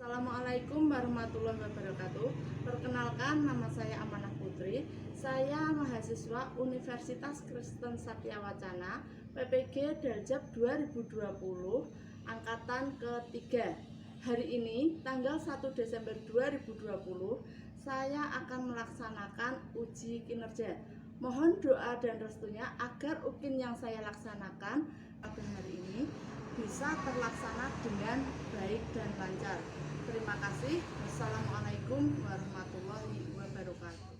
Assalamualaikum warahmatullahi wabarakatuh. Perkenalkan, nama saya Amanah Putri. Saya mahasiswa Universitas Kristen Satya Wacana, PPG Daljab 2020, angkatan ketiga. Hari ini, tanggal 1 Desember 2020, saya akan melaksanakan uji kinerja. Mohon doa dan restunya agar UKIN yang saya laksanakan pada hari ini bisa terlaksana dengan baik dan lancar. Terima kasih. Wassalamualaikum warahmatullahi wabarakatuh.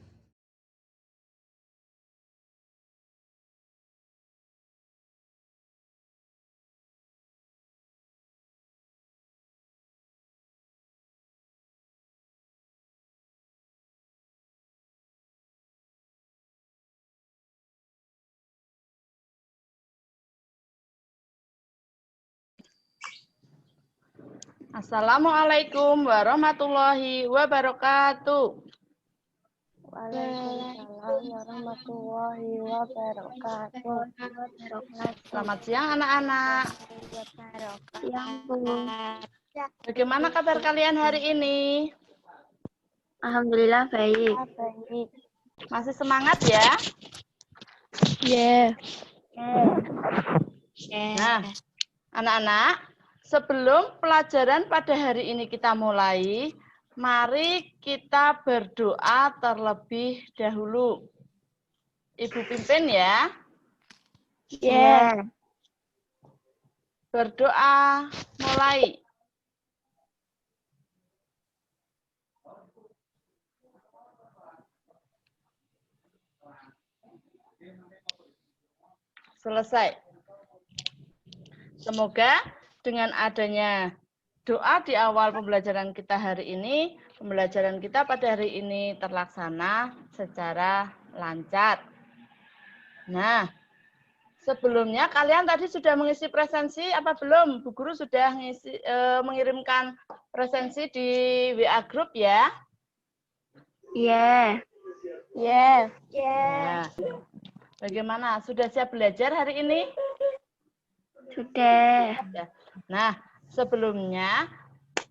Assalamualaikum warahmatullahi wabarakatuh. Waalaikumsalam warahmatullahi wabarakatuh. Selamat siang anak-anak. Siang, Bu. Bagaimana kabar kalian hari ini? Alhamdulillah baik. Masih semangat ya? Yeah. Nah, anak-anak, sebelum pelajaran pada hari ini kita mulai, mari kita berdoa terlebih dahulu. Ibu pimpin ya. Yeah. Berdoa mulai. Selesai. Semoga dengan adanya doa di awal pembelajaran kita hari ini, pembelajaran kita pada hari ini terlaksana secara lancar. Nah, sebelumnya kalian tadi sudah mengisi presensi apa belum? Bu Guru sudah mengirimkan presensi di WA Group ya? Yeah. Yeah. Ya. Bagaimana? Sudah siap belajar hari ini? Sudah. Nah, sebelumnya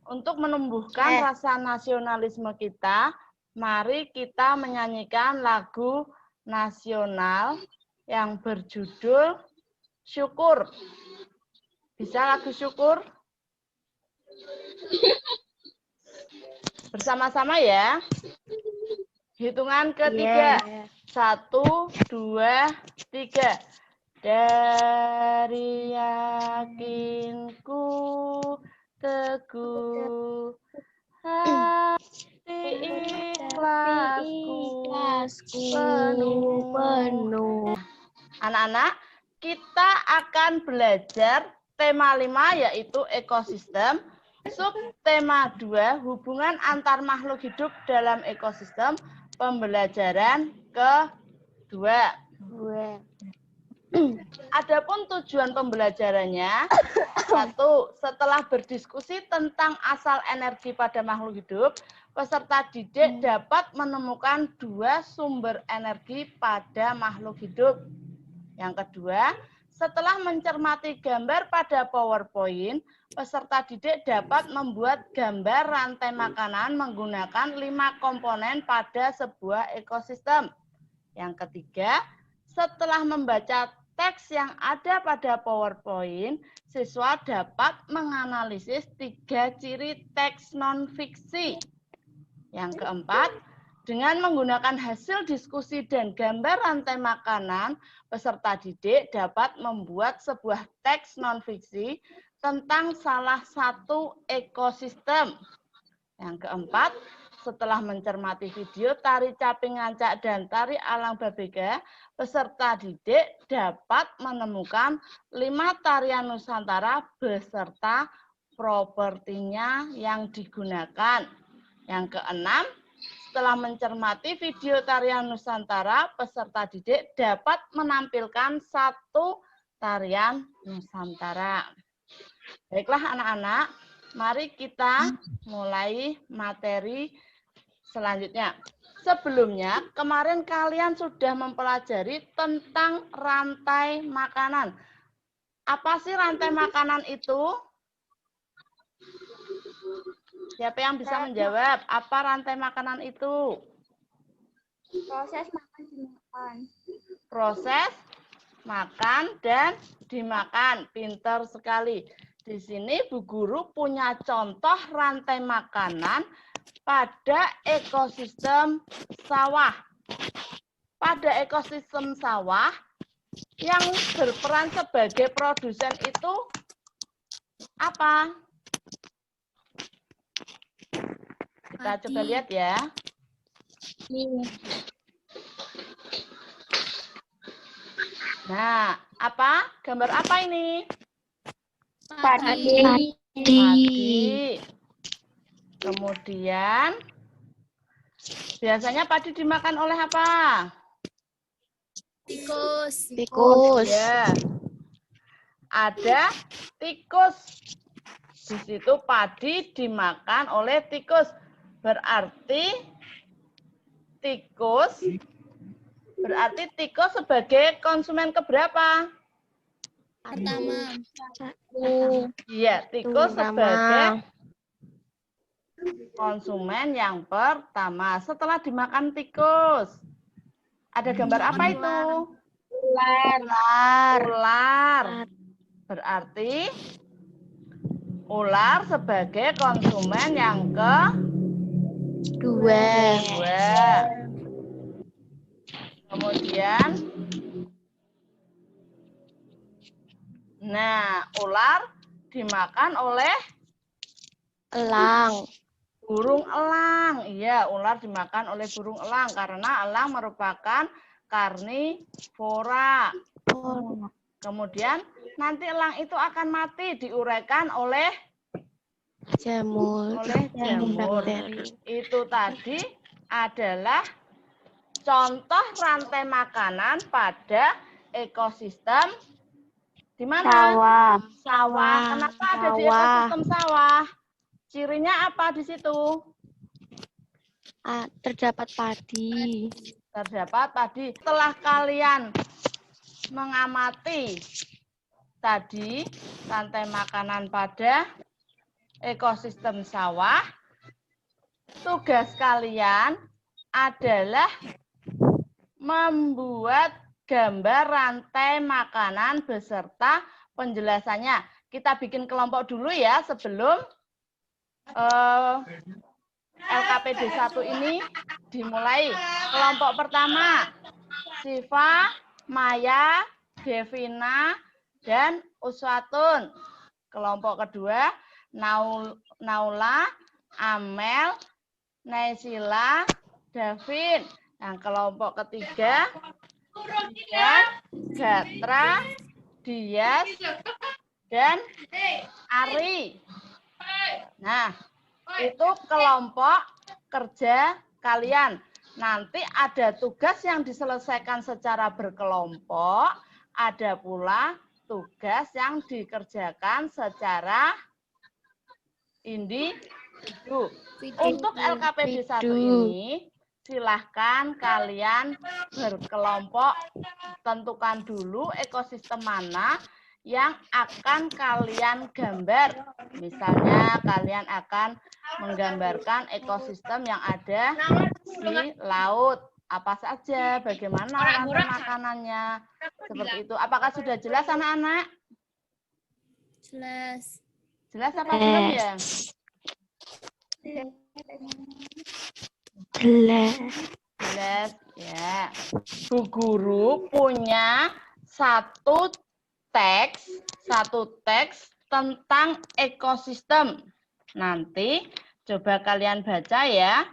untuk menumbuhkan rasa nasionalisme kita, mari kita menyanyikan lagu nasional yang berjudul Syukur. Bisa lagu Syukur? Bersama-sama ya. Hitungan ketiga. Yeah. 1, 2, 3. Dari yakinku teguh hati ikhlasku penuh. Anak-anak, kita akan belajar tema 5 yaitu ekosistem. Subtema 2 hubungan antar makhluk hidup dalam ekosistem. Pembelajaran kedua. Adapun tujuan pembelajarannya, 1. Setelah berdiskusi tentang asal energi pada makhluk hidup, peserta didik dapat menemukan 2 sumber energi pada makhluk hidup. Yang kedua, setelah mencermati gambar pada PowerPoint, peserta didik dapat membuat gambar rantai makanan menggunakan 5 komponen pada sebuah ekosistem. Yang ketiga, setelah membaca teks yang ada pada PowerPoint, siswa dapat menganalisis 3 ciri teks non-fiksi. Yang keempat, dengan menggunakan hasil diskusi dan gambar rantai makanan, peserta didik dapat membuat sebuah teks non-fiksi tentang salah satu ekosistem. Yang keempat, setelah mencermati video tari caping ngancak dan tari alang babega, peserta didik dapat menemukan 5 tarian Nusantara beserta propertinya yang digunakan. Yang keenam, setelah mencermati video tarian Nusantara, peserta didik dapat menampilkan 1 tarian Nusantara. Baiklah anak-anak, mari kita mulai materi selanjutnya. Sebelumnya, kemarin kalian sudah mempelajari tentang rantai makanan. Apa sih rantai makanan itu? Siapa yang bisa menjawab? Apa rantai makanan itu? Proses makan dimakan. Proses makan dan dimakan. Pintar sekali. Di sini Bu Guru punya contoh rantai makanan pada ekosistem sawah. Pada ekosistem sawah, yang berperan sebagai produsen itu apa? Kita coba lihat ya. Nah, apa? Gambar apa ini? Padi. Padi. Kemudian, biasanya padi dimakan oleh apa? Tikus. Ya, ada tikus. Di situ padi dimakan oleh tikus. Berarti tikus sebagai konsumen keberapa? Pertama. Iya, tikus sebagai konsumen yang pertama. Setelah dimakan tikus, ada gambar apa itu? Ular. Berarti ular sebagai konsumen yang kedua. Kemudian, nah, ular dimakan oleh Elang. burung elang. Iya, ular dimakan oleh burung elang karena elang merupakan karnivora. Kemudian nanti elang itu akan mati diuraikan oleh Jamur. Itu tadi adalah contoh rantai makanan pada ekosistem di mana? Sawah. Kenapa ada di ekosistem sawah? Cirinya apa di situ? Terdapat padi. Terdapat padi. Setelah kalian mengamati tadi rantai makanan pada ekosistem sawah, tugas kalian adalah membuat gambar rantai makanan beserta penjelasannya. Kita bikin kelompok dulu ya sebelum LKPD 1 ini dimulai. Kelompok pertama, Siva, Maya, Devina, dan Uswatun. Kelompok kedua, Naula, Amel, Naisila, Davin. Yang kelompok ketiga, Gatra, Dias, dan Ari. Nah, itu kelompok kerja kalian. Nanti ada tugas yang diselesaikan secara berkelompok, ada pula tugas yang dikerjakan secara individu. Untuk LKPD 1 ini, silahkan kalian berkelompok, tentukan dulu ekosistem mana yang akan kalian gambar. Misalnya kalian akan menggambarkan ekosistem yang ada di laut. Apa saja, bagaimana rantai makanannya. Seperti itu. Apakah sudah jelas anak-anak? Jelas. Jelas apa belum ya? Jelas ya. Bu Guru punya satu teks tentang ekosistem. Nanti coba kalian baca ya.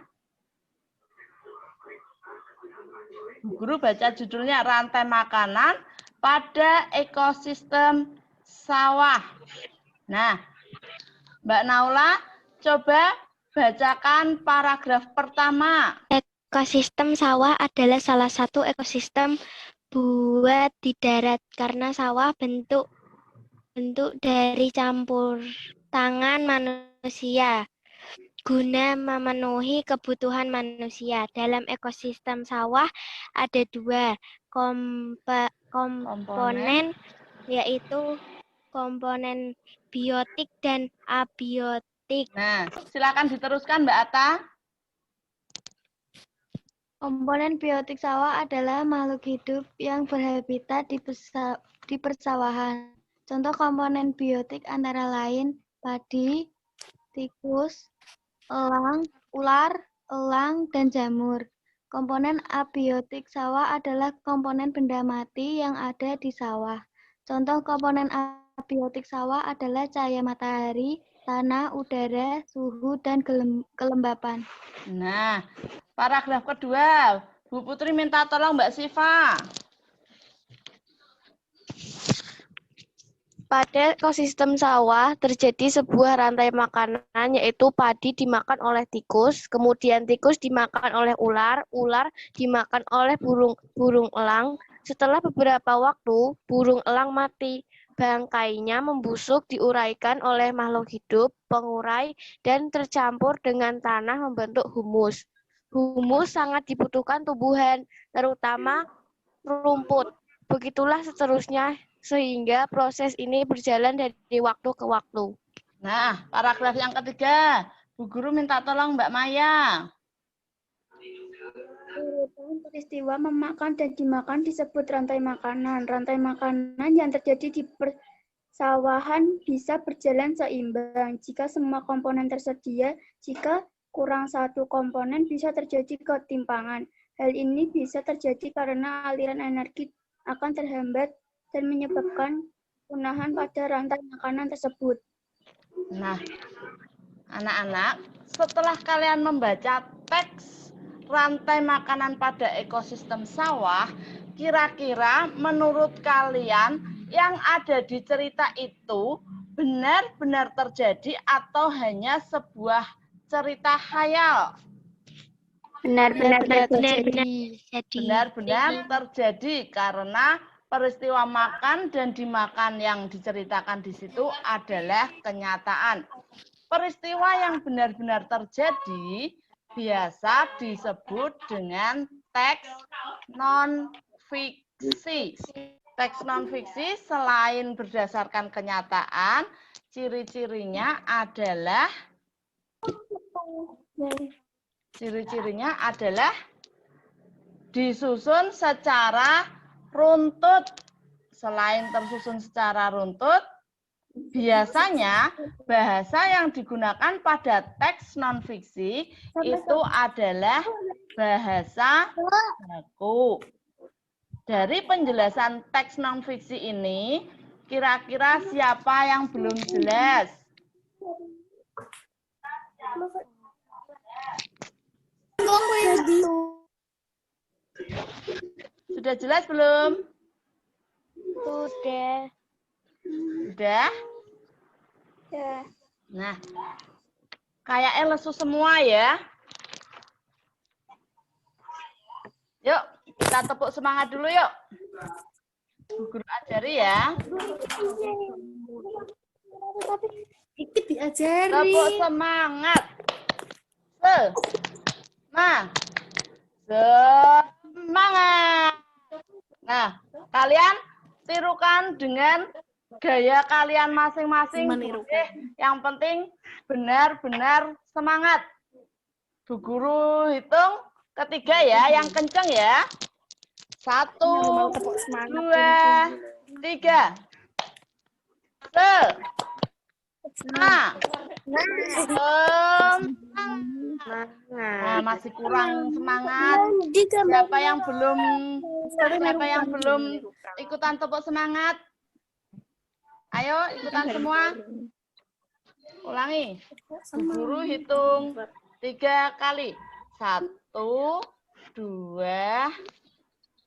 Bu Guru baca judulnya Rantai Makanan pada Ekosistem Sawah. Nah, Mbak Naula, coba bacakan paragraf pertama. Ekosistem sawah adalah salah satu ekosistem buat di darat karena sawah bentuk dari campur tangan manusia guna memenuhi kebutuhan manusia. Dalam ekosistem sawah ada dua komponen, yaitu komponen biotik dan abiotik. biotik. Nah, silakan diteruskan Mbak Atta. Komponen biotik sawah adalah makhluk hidup yang berhabitat di persawahan. Contoh komponen biotik antara lain padi, tikus, elang, ular, elang, dan jamur. Komponen abiotik sawah adalah komponen benda mati yang ada di sawah. Contoh komponen abiotik sawah adalah cahaya matahari, tanah, udara, suhu, dan kelembapan. Nah, paragraf kedua. Bu Putri minta tolong Mbak Siva. Pada ekosistem sawah terjadi sebuah rantai makanan, yaitu padi dimakan oleh tikus, kemudian tikus dimakan oleh ular, ular dimakan oleh burung elang. Setelah beberapa waktu, burung elang mati. Bangkainya membusuk, diuraikan oleh makhluk hidup, pengurai, dan tercampur dengan tanah membentuk humus. Humus sangat dibutuhkan tumbuhan, terutama rumput. Begitulah seterusnya sehingga proses ini berjalan dari waktu ke waktu. Nah, paragraf yang ketiga. Bu Guru minta tolong Mbak Maya. Urutan peristiwa memakan dan dimakan disebut rantai makanan. Rantai makanan yang terjadi di persawahan bisa berjalan seimbang jika semua komponen tersedia. Jika kurang satu komponen bisa terjadi ketimpangan. Hal ini bisa terjadi karena aliran energi akan terhambat dan menyebabkan punahan pada rantai makanan tersebut. Nah, anak-anak, setelah kalian membaca teks rantai makanan pada ekosistem sawah, kira-kira menurut kalian yang ada di cerita itu benar-benar terjadi atau hanya sebuah cerita khayal? Benar-benar terjadi. Benar-benar terjadi karena peristiwa makan dan dimakan yang diceritakan di situ adalah kenyataan. Peristiwa yang benar-benar terjadi biasa disebut dengan teks non-fiksi. Teks non-fiksi selain berdasarkan kenyataan, ciri-cirinya adalah disusun secara runtut. Selain tersusun secara runtut, biasanya bahasa yang digunakan pada teks non-fiksi itu adalah bahasa baku. Dari penjelasan teks non-fiksi ini, kira-kira siapa yang belum jelas? Sudah jelas belum? Sudah. Sudah? Ya. Nah, kayaknya lesu semua ya. Yuk, kita tepuk semangat dulu yuk. Bu Guru ajari ya. Ikut diajari. Tepuk semangat. Semangat. Nah, kalian tirukan dengan gaya kalian masing-masing. Yang penting benar-benar semangat. Bu Guru hitung ketiga ya, yang kenceng ya. 1, 2, 3. Nah, masih kurang semangat. Siapa yang belum ikutan tepuk semangat? Ayo ikutan semua. Ulangi. Bu Guru hitung 3 kali. 1, 2,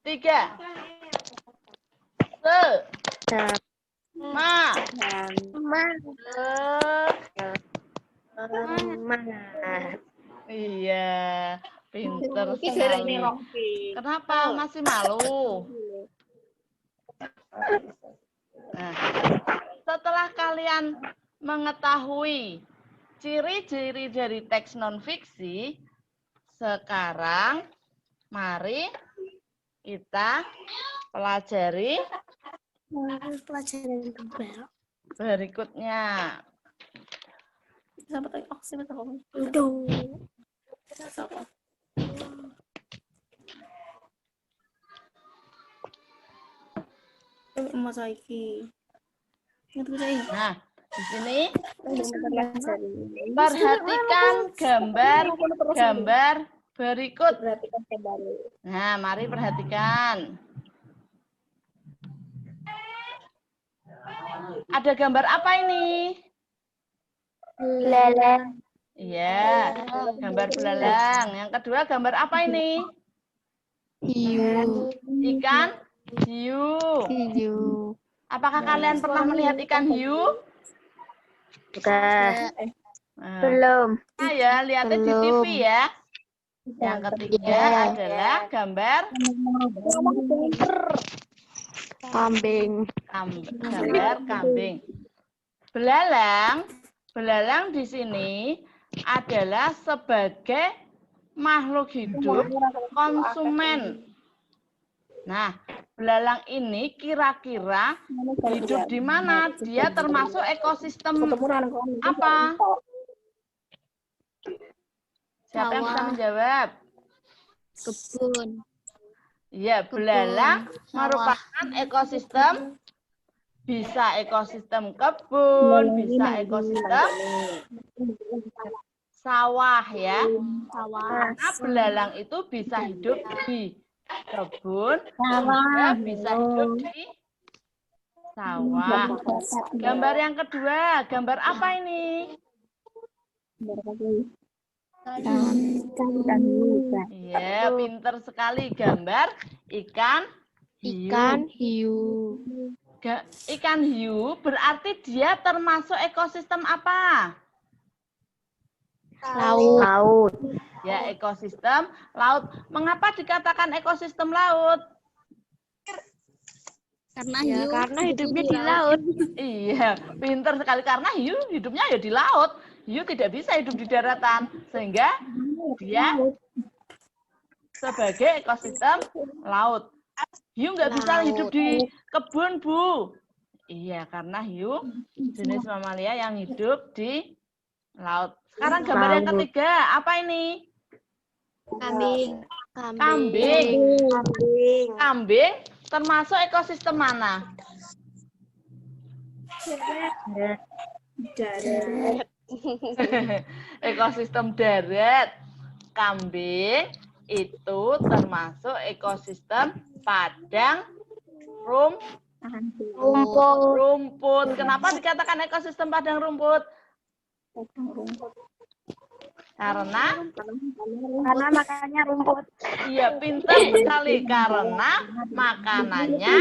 3. Iya, pinter sekali. Kenapa masih malu? Nah, setelah kalian mengetahui ciri-ciri dari teks non-fiksi, sekarang mari kita pelajari Pelajaran tebal. berikutnya. Nah, di sini perhatikan gambar berikut. Nah, mari perhatikan. Ada gambar apa ini? Belalang. Iya, gambar belalang. Yang kedua, gambar apa ini? Hiu. Ikan hiu. Hiu. Apakah kalian pernah melihat ikan hiu? Bukan. Nah, Belum. ya, lihatnya di TV Belum. ya. Yang ketiga adalah gambar Kambing. gambar kambing. Belalang di sini adalah sebagai makhluk hidup konsumen. Nah, belalang ini kira-kira hidup di mana? Dia termasuk ekosistem apa? Siapa yang bisa menjawab? Kebun. Ya, belalang merupakan ekosistem, bisa ekosistem kebun, bisa ekosistem sawah ya. Karena belalang itu bisa hidup di kebun, juga bisa hidup di sawah. Gambar yang kedua, gambar apa ini? Iya, pinter sekali, gambar ikan hiu. Ikan hiu. Ikan hiu berarti dia termasuk ekosistem apa? Laut. Ya, ekosistem laut. Mengapa dikatakan ekosistem laut? Karena hidupnya di laut. Iya, pinter sekali karena hiu hidupnya ya di laut. Hiu tidak bisa hidup di daratan, sehingga dia sebagai ekosistem laut. Hiu nggak bisa hidup di kebun, Bu. Iya, karena hiu jenis mamalia yang hidup di laut. Sekarang gambar yang ketiga, apa ini? Kambing. Kambing termasuk ekosistem mana? Ekosistem darat. Kambing itu termasuk ekosistem padang rumput. Kenapa dikatakan ekosistem padang rumput? Karena makannya rumput. iya, pintar sekali karena makanannya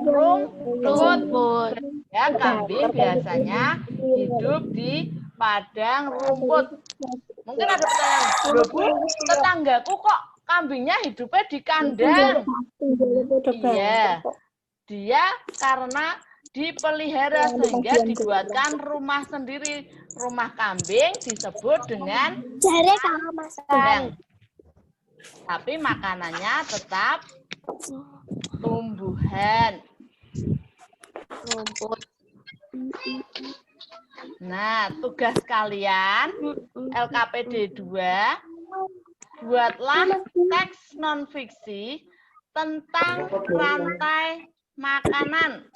rumput. Ya, kambing biasanya hidup di padang rumput. Mungkin ada pertanyaan, loh Bu, tetanggaku kok kambingnya hidupnya di kandang? Iya, dia karena dipelihara sehingga dibuatkan rumah sendiri. Rumah kambing disebut dengan kandang. Tapi makanannya tetap tumbuhan. Rumput. Nah, tugas kalian LKPD 2, buatlah teks non-fiksi tentang rantai makanan.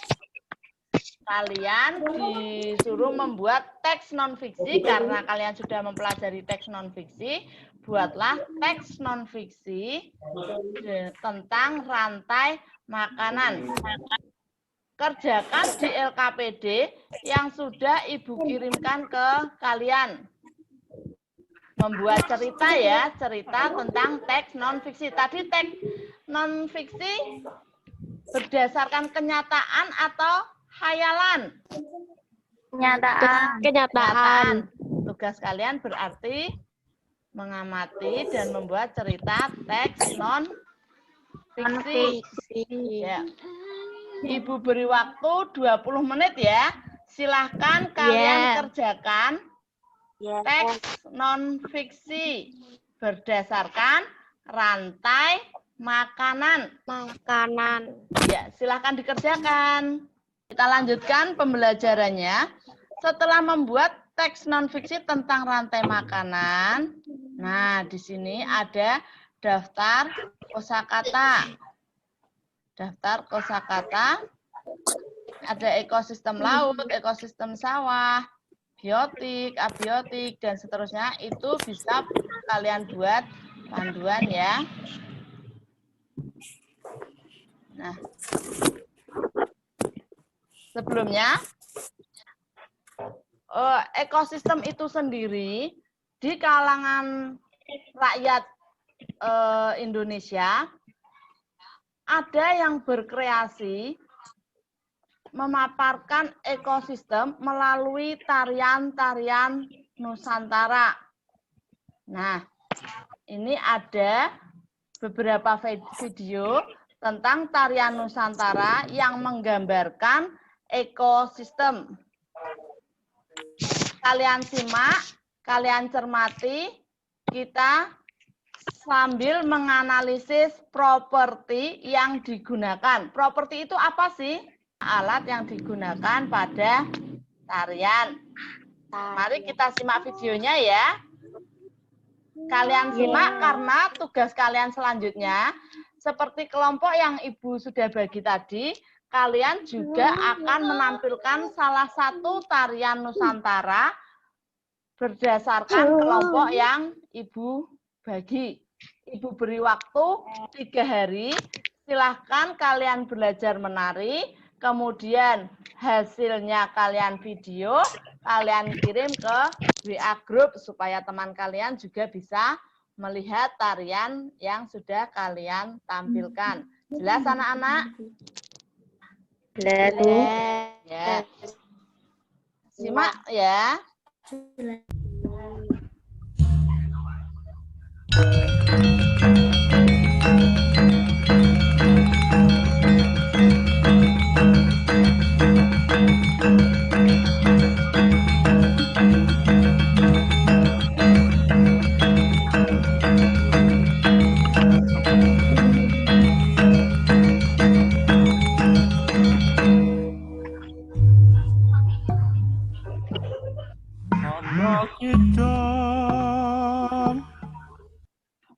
Kalian disuruh membuat teks non-fiksi karena kalian sudah mempelajari teks non-fiksi. Buatlah teks non-fiksi tentang rantai makanan. Kerjakan di LKPD yang sudah Ibu kirimkan ke kalian. Membuat cerita ya, cerita tentang teks non-fiksi. Tadi teks non-fiksi berdasarkan kenyataan atau khayalan? Kenyataan. Tugas kalian berarti mengamati dan membuat cerita teks non-fiksi. Ya. Ibu beri waktu 20 menit ya. Silahkan kalian kerjakan teks non-fiksi berdasarkan rantai makanan. Ya, silahkan dikerjakan. Kita lanjutkan pembelajarannya. Setelah membuat teks non-fiksi tentang rantai makanan. Nah, di sini ada daftar kosakata. Daftar kosakata. Ada ekosistem laut, ekosistem sawah, biotik, abiotik, dan seterusnya. Itu bisa kalian buat panduan ya. Nah, sebelumnya, ekosistem itu sendiri di kalangan rakyat Indonesia ada yang berkreasi memaparkan ekosistem melalui tarian-tarian Nusantara. Nah, ini ada beberapa video tentang tarian Nusantara yang menggambarkan ekosistem. Kalian simak, kalian cermati, kita sambil menganalisis properti yang digunakan. Properti itu apa sih? Alat yang digunakan pada tarian. Mari kita simak videonya ya. Kalian simak karena tugas kalian selanjutnya, seperti kelompok yang Ibu sudah bagi tadi, kalian juga akan menampilkan salah satu tarian Nusantara berdasarkan kelompok yang Ibu bagi. Ibu beri waktu 3 hari, silahkan kalian belajar menari, kemudian hasilnya kalian video, kalian kirim ke WA Group supaya teman kalian juga bisa melihat tarian yang sudah kalian tampilkan. Jelas anak-anak? Jelas. Ya. Simak ya.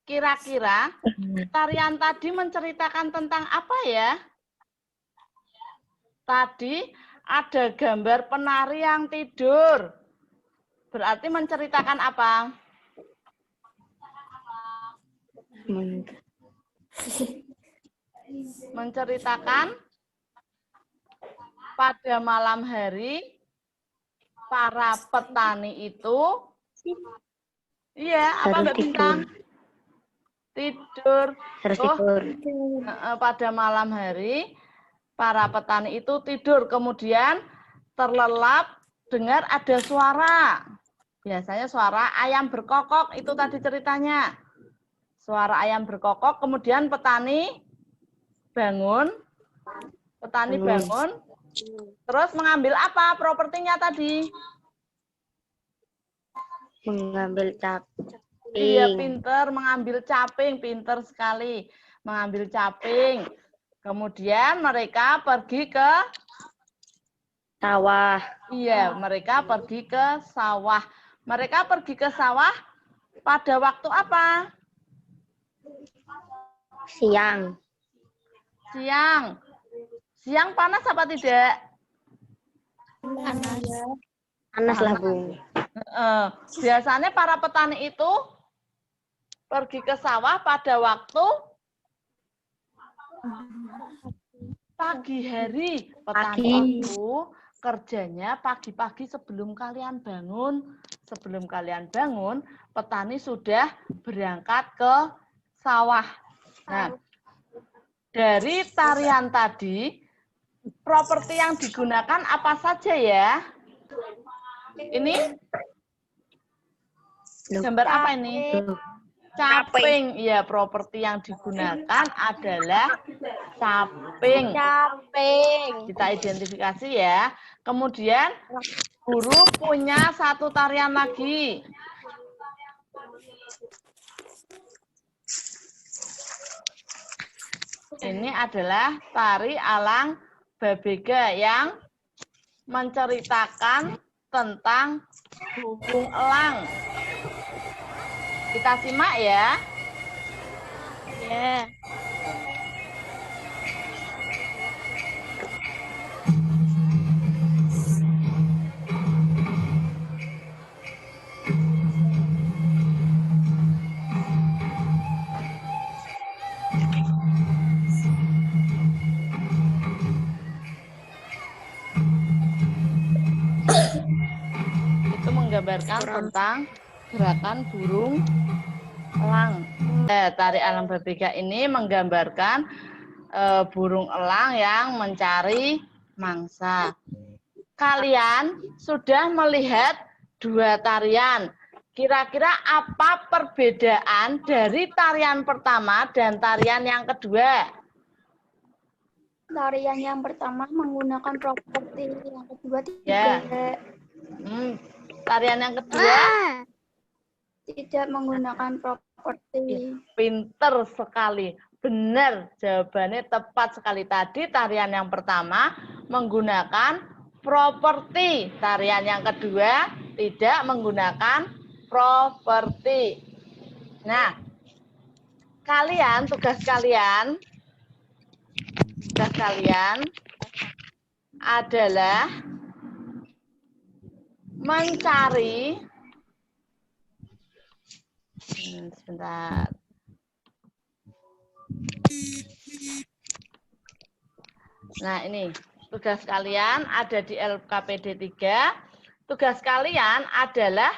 Kira-kira tarian tadi menceritakan tentang apa ya? Tadi ada gambar penari yang tidur. Berarti menceritakan apa? Menceritakan pada malam hari para petani itu, iya, apa Mbak Bintang? Tidur. Pada malam hari para petani itu tidur, kemudian terlelap dengar ada suara. Biasanya suara ayam berkokok, itu tadi ceritanya. Suara ayam berkokok, kemudian petani bangun. Petani bangun, terus mengambil apa propertinya tadi? Mengambil caping. Iya, pinter mengambil caping, pinter sekali mengambil caping. Kemudian mereka pergi ke Sawah. Iya, mereka pergi ke sawah. Mereka pergi ke sawah pada waktu apa? Siang. Siang. Siang panas apa tidak? Panas lah, Bu. Biasanya para petani itu pergi ke sawah pada waktu pagi hari. Petani itu kerjanya pagi-pagi sebelum kalian bangun. Sebelum kalian bangun, petani sudah berangkat ke sawah. Nah, dari tarian tadi, properti yang digunakan apa saja ya? Ini gambar apa ini? Caping. Ya, properti yang digunakan adalah caping. Caping. Kita identifikasi ya. Kemudian guru punya satu tarian lagi. Ini adalah tari Alang Babega yang menceritakan tentang burung elang. Kita simak ya. Ya. Itu menggambarkan tentang gerakan burung elang. Tari alang babega ini menggambarkan burung elang yang mencari mangsa. Kalian sudah melihat dua tarian. Kira-kira apa perbedaan dari tarian pertama dan tarian yang kedua? Tarian yang pertama menggunakan properti, yang kedua Ya. tidak. Tarian yang kedua Tidak menggunakan properti. pinter sekali. Benar, jawabannya tepat sekali. Tadi tarian yang pertama menggunakan properti. Tarian yang kedua tidak menggunakan properti. Nah, tugas kalian adalah mencari sebentar. Nah, ini tugas kalian ada di LKPD 3. Tugas kalian adalah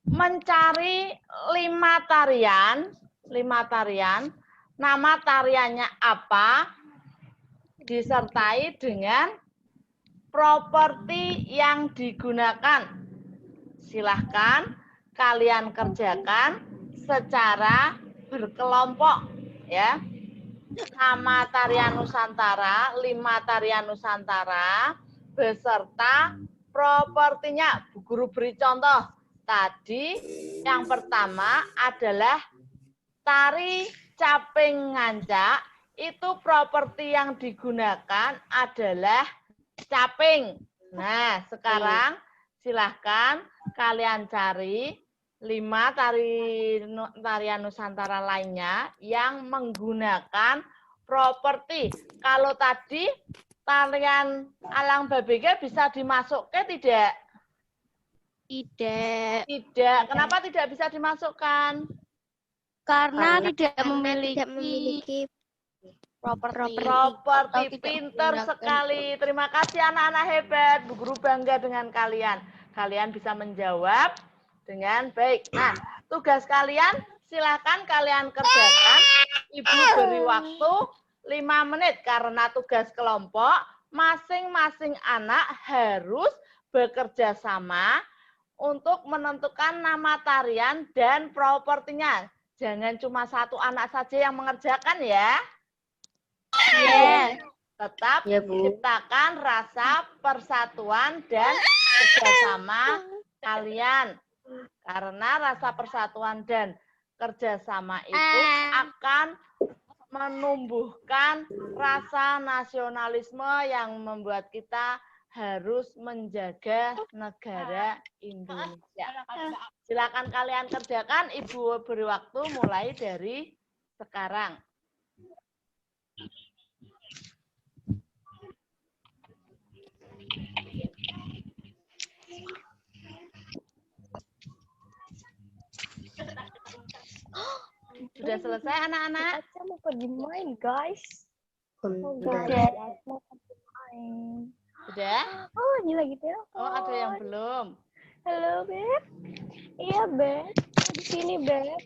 mencari 5 tarian. Nama tariannya apa? Disertai dengan properti yang digunakan. Silahkan kalian kerjakan secara berkelompok ya. Nama tarian Nusantara, 5 tarian Nusantara beserta propertinya. Bu Guru beri contoh. Tadi yang pertama adalah tari caping ngancak. Itu properti yang digunakan adalah caping. Nah, sekarang silahkan kalian cari 5 tarian Nusantara lainnya yang menggunakan properti. Kalau tadi tarian alang babega bisa dimasukkan tidak? Tidak. Kenapa tidak bisa dimasukkan? Karena tidak memiliki Properti. Pinter sekali. Terima kasih anak-anak hebat. Bu Guru bangga dengan kalian. Kalian bisa menjawab dengan baik. Nah, tugas kalian silakan kalian kerjakan. Ibu beri waktu 5 menit karena tugas kelompok. Masing-masing anak harus bekerja sama untuk menentukan nama tarian dan propertinya. Jangan cuma satu anak saja yang mengerjakan ya. Tetap ciptakan rasa persatuan dan kerjasama kalian. Karena rasa persatuan dan kerjasama itu akan menumbuhkan rasa nasionalisme yang membuat kita harus menjaga negara Indonesia. Silakan kalian kerjakan. Ibu beri waktu mulai dari sekarang. Sudah selesai anak-anak? Saya mau pergi main, guys. Sudah? Oh, gila gitu ya. Oh, ada yang belum. Halo, Beb. Iya, Beb. Di sini, Beb.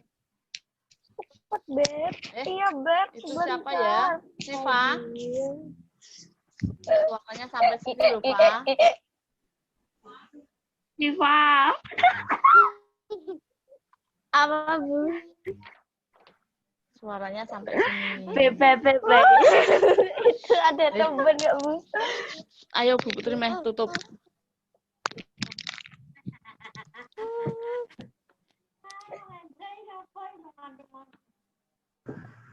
Cepat, Beb. Iya, Beb. Itu siapa ya? Siva? Waktunya sampai sini loh, Pak. Siva. Apa, Bu? Suaranya sampai sini. Beb. Itu ada temen nggak, Bu? Ayo, Bu Putri, meh tutup.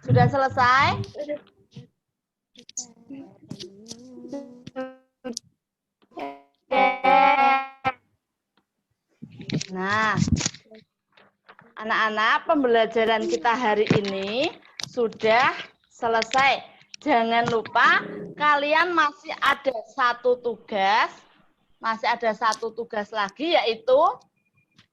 Sudah selesai? Nah, anak-anak, pembelajaran kita hari ini sudah selesai. Jangan lupa kalian masih ada satu tugas. Masih ada satu tugas lagi, yaitu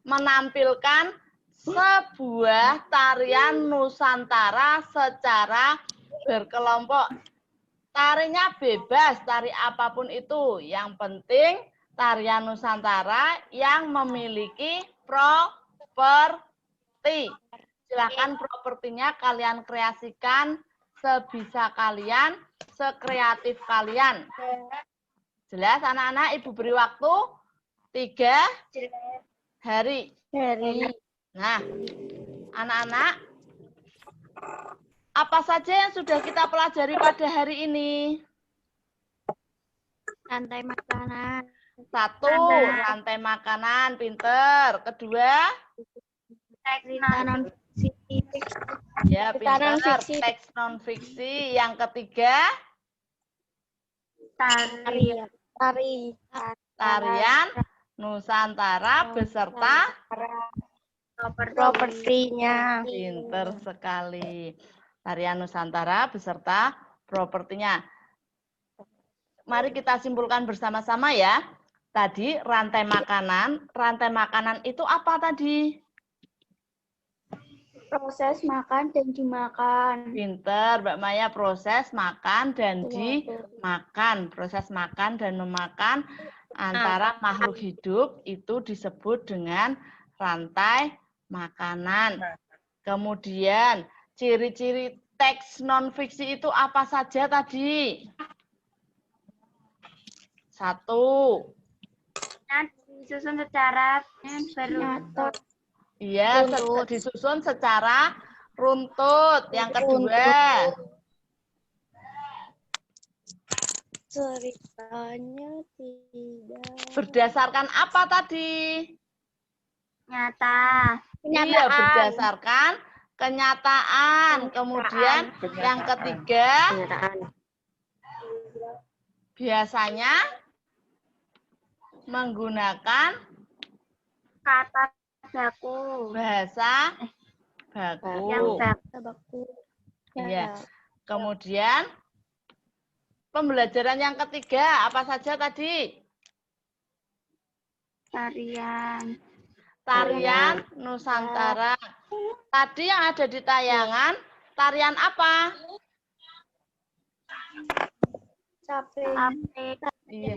menampilkan sebuah tarian Nusantara secara berkelompok. Tarinya bebas, tari apapun itu. Yang penting tarian Nusantara yang memiliki properti. Silakan propertinya kalian kreasikan sebisa kalian, sekreatif kalian. Jelas anak-anak, Ibu beri waktu 3 hari. Nah, anak-anak, apa saja yang sudah kita pelajari pada hari ini? Rantai makanan. 1, rantai makanan, pinter. 2, Tanam ya pinter, teks non fiksi. Yang 3, tarian Nusantara beserta propertinya. pinter sekali. Tarian Nusantara beserta propertinya. Mari kita simpulkan bersama-sama ya. Tadi rantai makanan itu apa tadi? Proses makan dan dimakan. Pinter, Mbak Maya, proses makan dan dimakan. Proses makan dan memakan antara makhluk hidup itu disebut dengan rantai makanan. Kemudian, ciri-ciri teks non-fiksi itu apa saja tadi? 1. disusun secara beruntut. Iya, disusun secara runtut. Yang 2, Ceritanya tidak berdasarkan apa tadi? Nyata. Iya, berdasarkan kenyataan. Kemudian yang 3, biasanya menggunakan Kata baku. bahasa baku. Iya. Kemudian pembelajaran yang 3 apa saja tadi? Tarian Nusantara. Tadi yang ada di tayangan, tarian apa? Iya.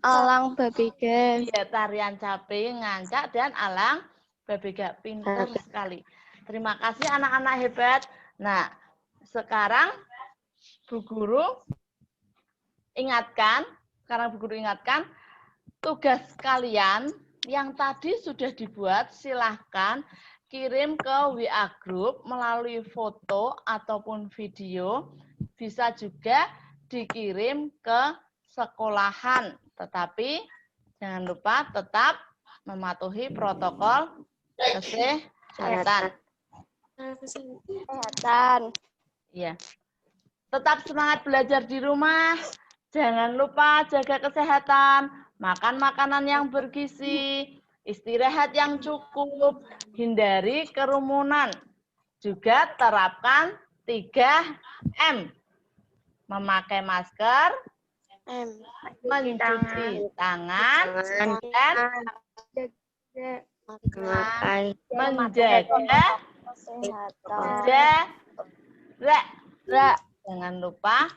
alang babega. Iya, tarian caping, ngancak, dan alang babega. Pintar sekali. Terima kasih anak-anak hebat. Nah, sekarang Bu Guru ingatkan, tugas kalian yang tadi sudah dibuat, silahkan kirim ke WA Group melalui foto ataupun video. Bisa juga dikirim ke sekolahan. Tetapi jangan lupa tetap mematuhi protokol kesehatan. Ya. Tetap semangat belajar di rumah. Jangan lupa jaga kesehatan, makan makanan yang bergizi, istirahat yang cukup, hindari kerumunan. Juga terapkan 3M. Memakai masker, mencuci tangan, dan menjaga jarak. Jangan lupa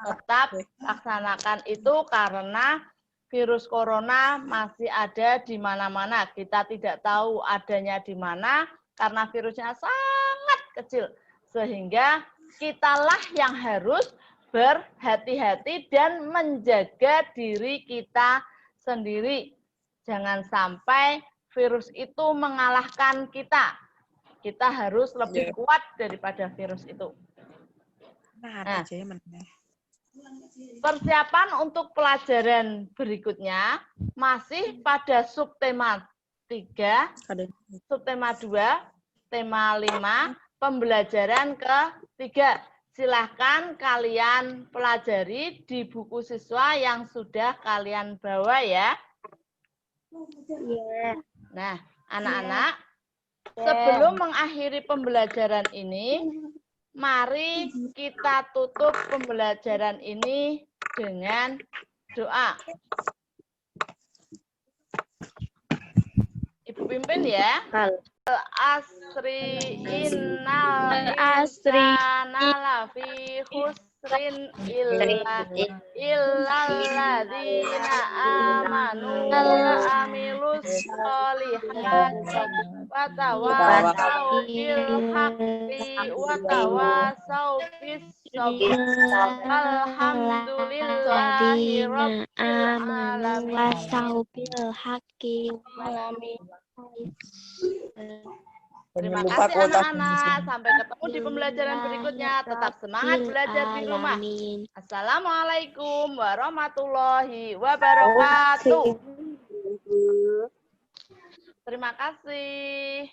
tetap laksanakan itu karena virus corona masih ada di mana-mana. Kita tidak tahu adanya di mana karena virusnya sangat kecil. Sehingga kitalah yang harus berhati-hati dan menjaga diri kita sendiri. Jangan sampai virus itu mengalahkan kita. Kita harus lebih kuat daripada virus itu. Nah, persiapan untuk pelajaran berikutnya masih pada subtema 3, subtema 2, tema 5, pembelajaran ke-3. Silahkan kalian pelajari di buku siswa yang sudah kalian bawa ya. Nah, anak-anak, sebelum mengakhiri pembelajaran ini, mari kita tutup pembelajaran ini dengan doa. Ibu pimpin ya. Asri innal insana lafi khusrin illalladzina amanu wa amilus sholihati wa tawasau bil haqqi wa tawasau bis sabr. Alhamdulillahi rabbil alamin. wasaubil haqqi Terima kasih anak-anak. Sampai ketemu di pembelajaran berikutnya. Tetap semangat belajar di rumah. Assalamualaikum warahmatullahi wabarakatuh. Terima kasih.